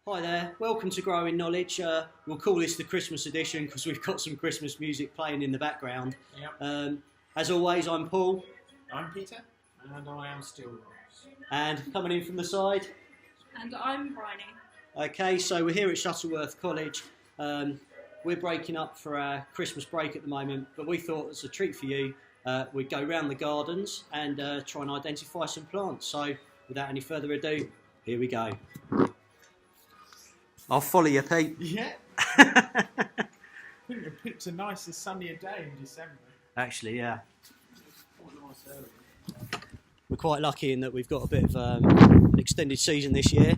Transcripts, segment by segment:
Hi there, welcome to Growing Knowledge. We'll call this the Christmas edition because we've got some Christmas music playing in the background. Yep. As always, I'm Paul. I'm Peter. And I am still Ross. And coming in from the side. And I'm Bryony. Okay, so we're here at Shuttleworth College. We're breaking up for our Christmas break at the moment, but we thought as a treat for you, we'd go round the gardens and try and identify some plants. So without any further ado, here we go. I'll follow you, Pete. Yeah. I think you picked a nicer, sunnier day in December. Actually, yeah. What a nice area. We're quite lucky in that we've got a bit of an extended season this year,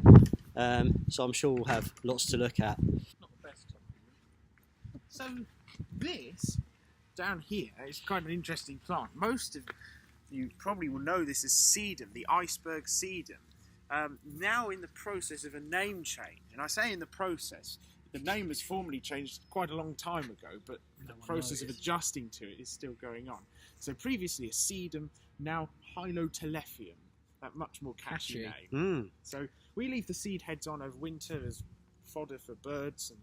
so I'm sure we'll have lots to look at. Not the best time. So this down here is kind of an interesting plant. Most of you probably will know this as sedum, the iceberg sedum. Now in the process of a name change, and I say in the process, the name was formally changed quite a long time ago, but the process of adjusting to it is still going on. So previously a sedum, now Hylotelephium, that much more catchy name. So we leave the seed heads on over winter as fodder for birds,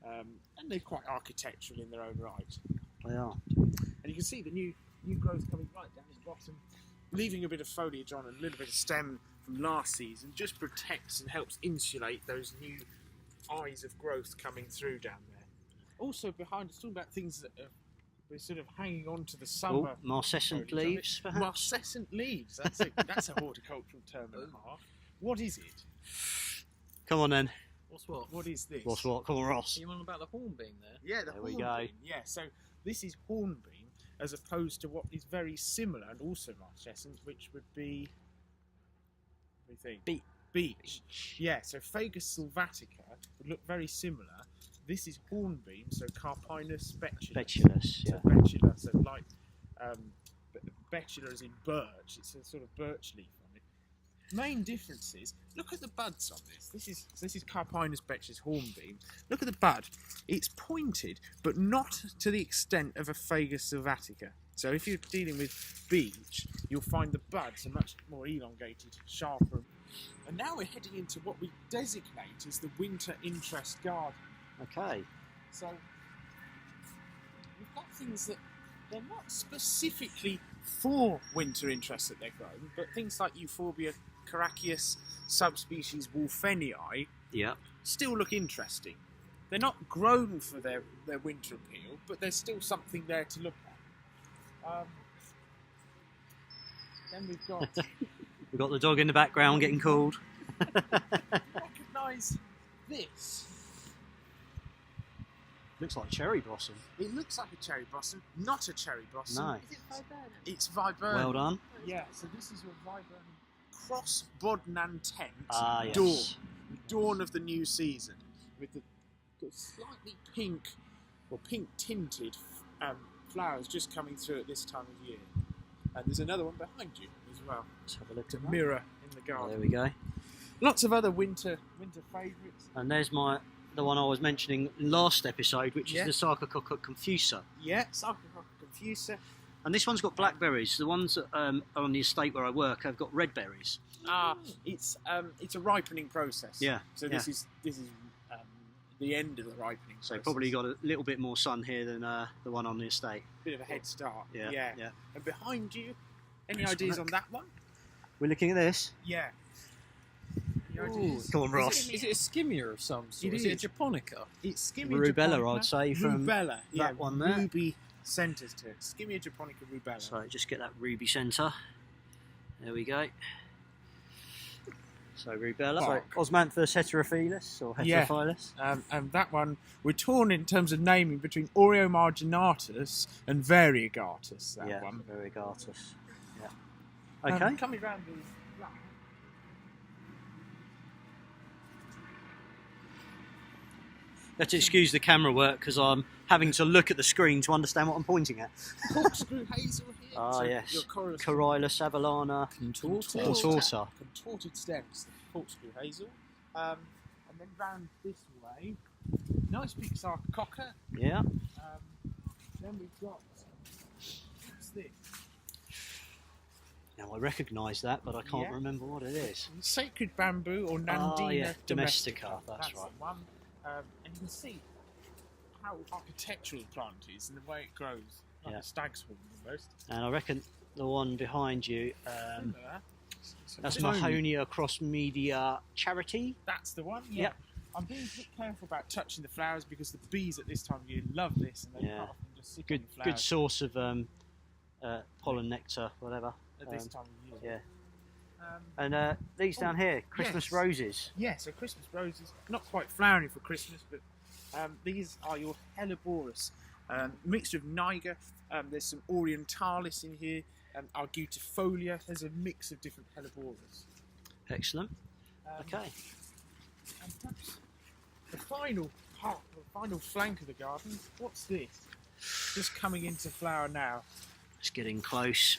and they're quite architectural in their own right. They are. And you can see the new growth coming right down the bottom, leaving a bit of foliage on and a little bit of stem from last season, just protects and helps insulate those new eyes of growth coming through down there. Also behind us, talking about things that we're sort of hanging on to the summer. Oh, marcescent leaves, perhaps? Marcescent leaves, that's a horticultural term and a half. What is it? Come on then. What's what? What is this? What's what? Come on, Ross. Are you on about the hornbeam there? Yeah, the There we hornbeam. go. Yeah, so this is hornbeam as opposed to what is very similar and also marcescent, which would be... What do you think? Beech. Yeah, so Fagus sylvatica would look very similar. This is hornbeam, so Carpinus betulus. Betulus, yeah. So betula, so like betula is in birch. It's a sort of birch leaf on it. Main differences. Look at the buds on this. This is Carpinus betulus hornbeam. Look at the bud. It's pointed, but not to the extent of a Fagus sylvatica. So if you're dealing with beech, you'll find the buds are much more elongated, sharper. And now we're heading into what we designate as the winter interest garden. Okay. So we've got things that they're not specifically for winter interest that they're grown, but things like Euphorbia caraceus, subspecies Wolfenii, Yeah. still look interesting. They're not grown for their winter appeal, but there's still something there to look at. Then we've got... We've got the dog in the background getting called. recognise this. Looks like cherry blossom. It looks like a cherry blossom, not a cherry blossom. No. Is it viburnum? It's viburnum. Well done. Yeah, so this is your viburnum cross bodnantent Ah, yes. dawn. The dawn of the new season. With the slightly pink or pink tinted flowers just coming through at this time of year. And there's another one behind you as well. Let's have a look To at that. mirror in the Oh, garden. there we go. Lots of other winter favourites. And there's the one I was mentioning last episode, which Yeah. is the Sarcococca confusa. Yeah, Sarcococca confusa. And this one's got blackberries. The ones that are on the estate where I work have got red berries. It's a ripening process. Yeah. So this is the end of the ripening So process. probably got a little bit more sun here than the one on the estate. Bit of a head start. Yeah, yeah. And behind you, any Let's ideas look. on that one? We're looking at this. Yeah. Any Ooh, ideas? come on, Ross. Is it a skimia of some sort? It Is it a is. japonica? It's Skimia Rubella, japonica. I'd say, from Rubella, yeah, that one there. Ruby centres to it. Skimia japonica rubella. So just get that ruby centre. There we go. So rubella. Bark. So Osmanthus heterophilus or Yeah. heterophilus. And that one, we're torn in terms of naming between Oreo marginatus and variegatus. That Yeah, one. variegatus. Yeah. Okay. Coming round the Let's excuse the camera work because I'm having to look at the screen to understand what I'm pointing at. corkscrew hazel here. Ah, So yes. Your chorus Corylus avellana contorta. contorted stems, the corkscrew hazel. And then round this way, nice big sarcococca. Yeah. Then we've got, what's this? Now I recognise that, but I can't Yeah. remember what it is. Sacred bamboo or Nandina Oh, yeah, domestica. that's right. the one. And you can see how architectural the plant is and the way it grows, like Yeah. a stag's horn almost. And I reckon the one behind you, Remember that? that's Mahoney. Mahonia cross media charity. That's the one. Yeah. Yep. I'm being a bit careful about touching the flowers because the bees at this time of year love this, and they Yeah. quite often just sit Good, on the flowers good source of pollen, nectar, whatever. at this time of year. Yeah. And these down here, Christmas yes. roses. Yeah, so Christmas roses, not quite flowering for Christmas, but these are your helleborus, mixture of Niger. There's some orientalis in here, argutifolia. There's a mix of different helleborus. Excellent. Um, Okay. And perhaps the final part, the final flank of the garden. What's this? Just coming into flower now. Let's get in close.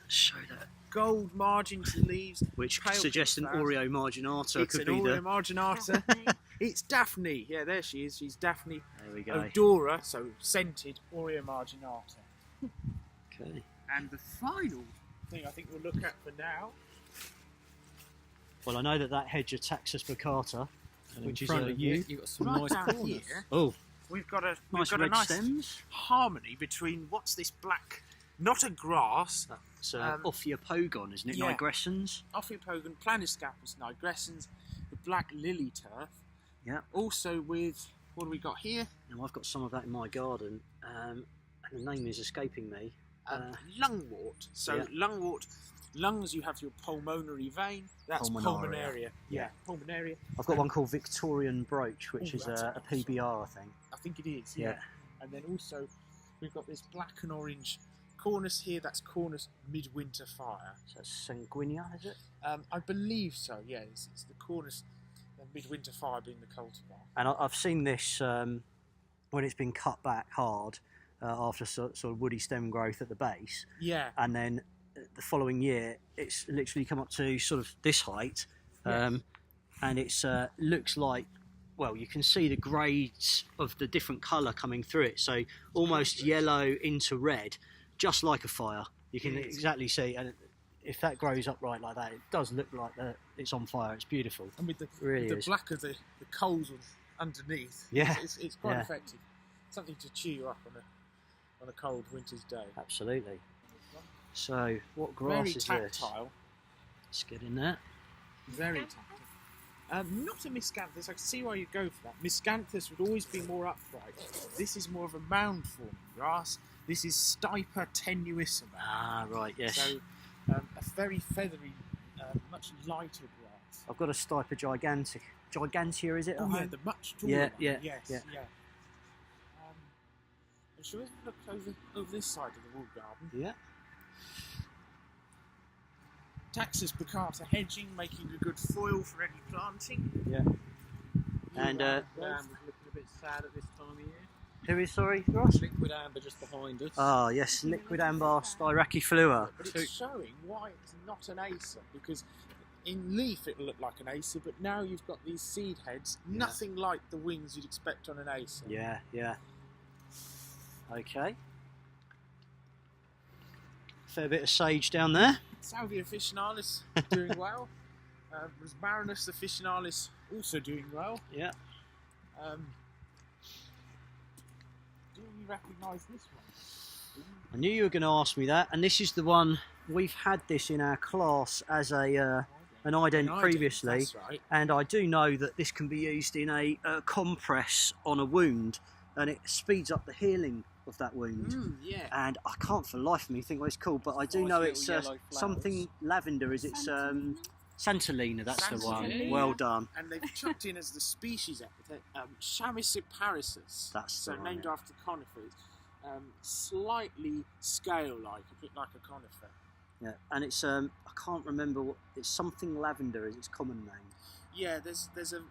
Show that. Gold margin to leaves, Which pale suggests an flowers. Oreo marginata It's could an be Oreo the. marginata. It's Daphne. Yeah, there she is. She's Daphne There we go. odora, so scented Oreo marginata. Okay. And the final thing I think we'll look at for now. Well, I know that hedge Taxus baccata, And which in is front of you, you. you've got some Right nice down corners. here, Oh, we've got a nice we've got red a nice stems. harmony between what's this black, not a grass, It's Ophiopogon, isn't it? yeah. Nigressans. Ophiopogon, Planiscapus nigressans, the black lily turf. Yeah. Also with, what do we got here? Now I've got some of that in my garden, and the name is escaping me. Lungwort. So yeah. lungwort, lungs, you have your pulmonary vein. That's Pulmonaria. pulmonaria. Yeah. Pulmonaria. I've got one called Victorian Brooch, which Oh, is that's a nice. PBR, I think. I think it is. Yeah. Yeah. And then also we've got this black and orange cornus here. That's cornus midwinter fire. So that's Sanguinea, is it? I believe so. Yeah, it's the cornus midwinter fire being the cultivar. And I've seen this when it's been cut back hard after sort of woody stem growth at the base, Yeah. and then the following year it's literally come up to sort of this height, and it's looks like, well, you can see the grades of the different colour coming through it, so almost yellow into red, just like a fire. You can exactly see, and if that grows upright like that, it does look like it's on fire. It's beautiful. And with the, Really with the is. black of the coals underneath, Yeah. it's quite Yeah. effective. Something to cheer you up on a cold winter's day. Absolutely. So, what grass Very is this? tactile. Let's get in there. Very tactile. Not a miscanthus. I can see why you go for that. Miscanthus would always be more upright. This is more of a mound-forming grass. This is Stipa tenuissima. Ah, right, yes. So a very feathery, much lighter grass. I've got a Stipa gigantea, is it? Oh at yeah, home? the much taller Yeah, one. yeah, Yes, yeah. yeah. Shall we look over this side of the wall garden? Yeah. Taxus baccata hedging, making a good foil for any planting. Yeah. And Amber's looking a bit sad at this time of year. who is, sorry, Ross? Liquid amber just behind us. Ah, yes, liquid amber styraciflua. But it's showing why it's not an acer, because in leaf it'll look like an acer, but now you've got these seed heads, Yeah. nothing like the wings you'd expect on an acer. Yeah, yeah. Okay. Fair bit of sage down there. Salvia officinalis doing well. Rosmarinus officinalis also doing well. Yeah. Do we recognise this one? I knew you were going to ask me that, and this is the one we've had this in our class as an ident previously, That's right. and I do know that this can be used in a compress on a wound, and it speeds up the healing of that wound. Yeah. And I can't for the life of me think what it's called, but I do Nice know little it's yellow flowers. something lavender. Is it Santolina? That's the one. Santolina. Well done. And they've chucked in as the species epithet Chamaecyparissus, That's so the one, named yeah. after conifers. Slightly scale-like, a bit like a conifer. Yeah, and it's I can't remember what it's something lavender is its common name. Yeah, there's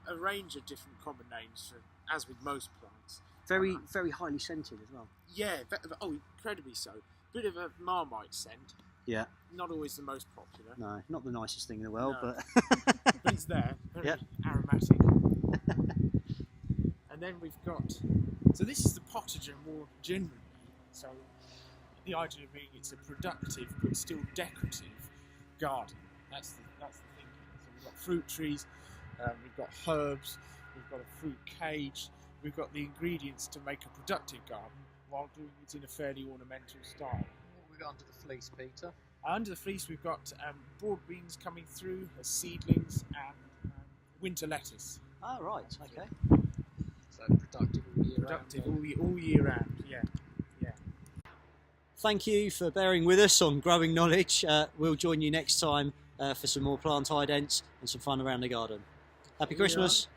a range of different common names, as with most plants. Very highly scented as well. Yeah, incredibly so. Bit of a Marmite scent. Yeah. Not always the most popular, No, not the nicest thing in the world, No. but but it's there. Very Yep. aromatic. And then we've got. So this is the potager more generally. So the idea being it's a productive but still decorative garden. That's the thinking. So we've got fruit trees, we've got herbs, we've got a fruit cage, we've got the ingredients to make a productive garden while doing it in a fairly ornamental style. What have we got under the fleece, Peter? Under the fleece we've got broad beans coming through as seedlings and winter lettuce. Oh, right, okay. So productive all year Productive round. all year round, yeah. Thank you for bearing with us on Growing Knowledge. We'll join you next time for some more plant idents and some fun around the garden. Happy Christmas.